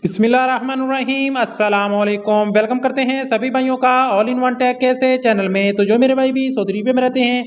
बिस्मिल्लाहिर्रहमानिर्रहीम अस्सलाम वालेकुम। वेलकम करते हैं सभी भाइयों का ऑल इन वन टेक कैसे चैनल में। तो जो मेरे भाई भी सऊदी अरबिया में रहते हैं,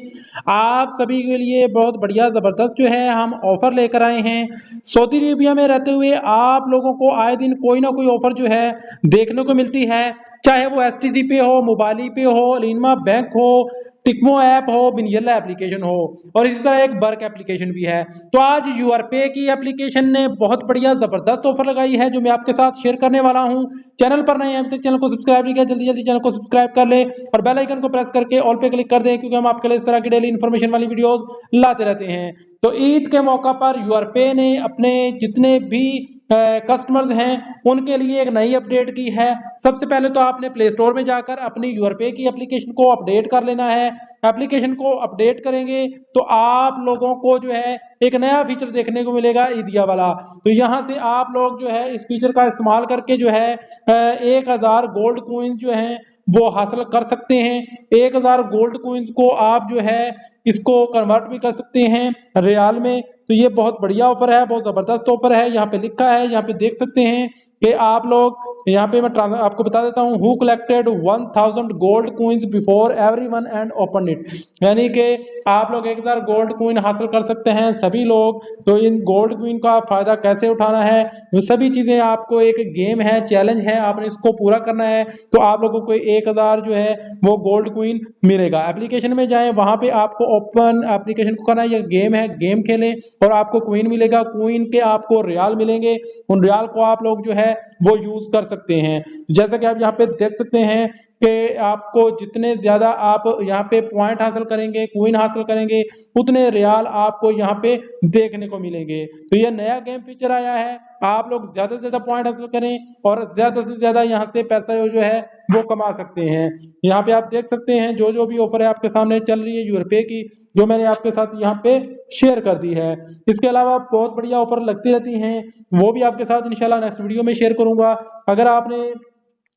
आप सभी के लिए बहुत बढ़िया ज़बरदस्त जो है हम ऑफ़र लेकर आए हैं। सऊदी अरबिया में रहते हुए आप लोगों को आए दिन कोई ना कोई ऑफ़र जो है देखने को मिलती है, चाहे वो एसटीसी पे हो, मोबाइली पे हो, लिनमा बैंक हो, टिकमो ऐप हो, बिनियल्ला एप्लीकेशन हो, और इसी तरह एक बर्क एप्लीकेशन भी है। तो आज यूआरपे की एप्लीकेशन ने बहुत बढ़िया ज़बरदस्त ऑफर लगाई है, जो मैं आपके साथ शेयर करने वाला हूं। चैनल पर नए हैं अभी तक चैनल को सब्सक्राइब नहीं किया, जल्दी जल्दी चैनल को सब्सक्राइब कर ले और बेल आइकन को प्रेस करके ऑल पे क्लिक कर दें, क्योंकि हम आपके लिए इस तरह की डेली इन्फॉर्मेशन वाली वीडियोस लाते रहते हैं। तो ईद के मौका पर यूआरपे ने अपने जितने भी कस्टमर्स हैं उनके लिए एक नई अपडेट की है। सबसे पहले तो आपने प्ले स्टोर में जाकर अपनी यूआरपे की एप्लीकेशन को अपडेट कर लेना है। एप्लीकेशन को अपडेट करेंगे तो आप लोगों को जो है एक नया फीचर देखने को मिलेगा ईदिया वाला। तो यहाँ से आप लोग जो है इस फीचर का इस्तेमाल करके जो है 1000 गोल्ड कोइन जो है वो हासिल कर सकते हैं। 1000 गोल्ड कोइंस को आप जो है इसको कन्वर्ट भी कर सकते हैं रियाल में। तो ये बहुत बढ़िया ऑफर है, बहुत जबरदस्त ऑफर है। यहाँ पे लिखा है, यहाँ पे देख सकते हैं कि आप लोग यहाँ पे मैं आपको बता देता हूँ, who collected 1000 gold coins before everyone and open it, यानी कि आप लोग 1000 गोल्ड कोइन हासिल कर सकते हैं सभी लोग। तो इन गोल्ड कोइन का फायदा कैसे उठाना है, वो सभी चीजें आपको, एक गेम है, चैलेंज है, आपने इसको पूरा करना है तो आप लोगों को 1000 जो है वो गोल्ड कोइन मिलेगा। एप्लीकेशन में जाएं, वहां पे आपको ओपन एप्लीकेशन को करना है, यह गेम है, गेम खेलें और आपको कोइन मिलेगा। कोइन के आपको रियाल मिलेंगे, उन रियाल को आप लोग जो है वो यूज कर सकते हैं। जैसा कि आप यहाँ पे देख सकते हैं कि आपको जितने ज्यादा आप यहाँ पे पॉइंट हासिल करेंगे, कोइन हासिल करेंगे, उतने रियाल आपको यहाँ पे देखने को मिलेंगे। तो ये नया गेम फीचर आया है, आप लोग ज्यादा से ज्यादा पॉइंट हासिल करें और ज्यादा से ज्यादा यहाँ से पैसा जो है वो कमा सकते हैं। यहाँ पे आप देख सकते हैं जो जो भी ऑफर है आपके सामने चल रही है यूरोपे की, जो मैंने आपके साथ यहाँ पे शेयर कर दी है। इसके अलावा बहुत बढ़िया ऑफर लगती रहती हैं, वो भी आपके साथ इंशाल्लाह नेक्स्ट वीडियो में शेयर करूंगा। अगर आपने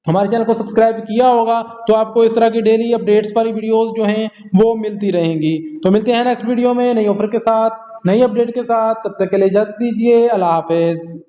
हमारे चैनल को सब्सक्राइब किया होगा तो आपको इस तरह की डेली अपडेट्स वाली वीडियोस जो हैं वो मिलती रहेंगी। तो मिलते हैं नेक्स्ट वीडियो में नई ऑफर के साथ, नई अपडेट के साथ। तब तक के लिए इजाजत दीजिए, अल्लाह हाफिज।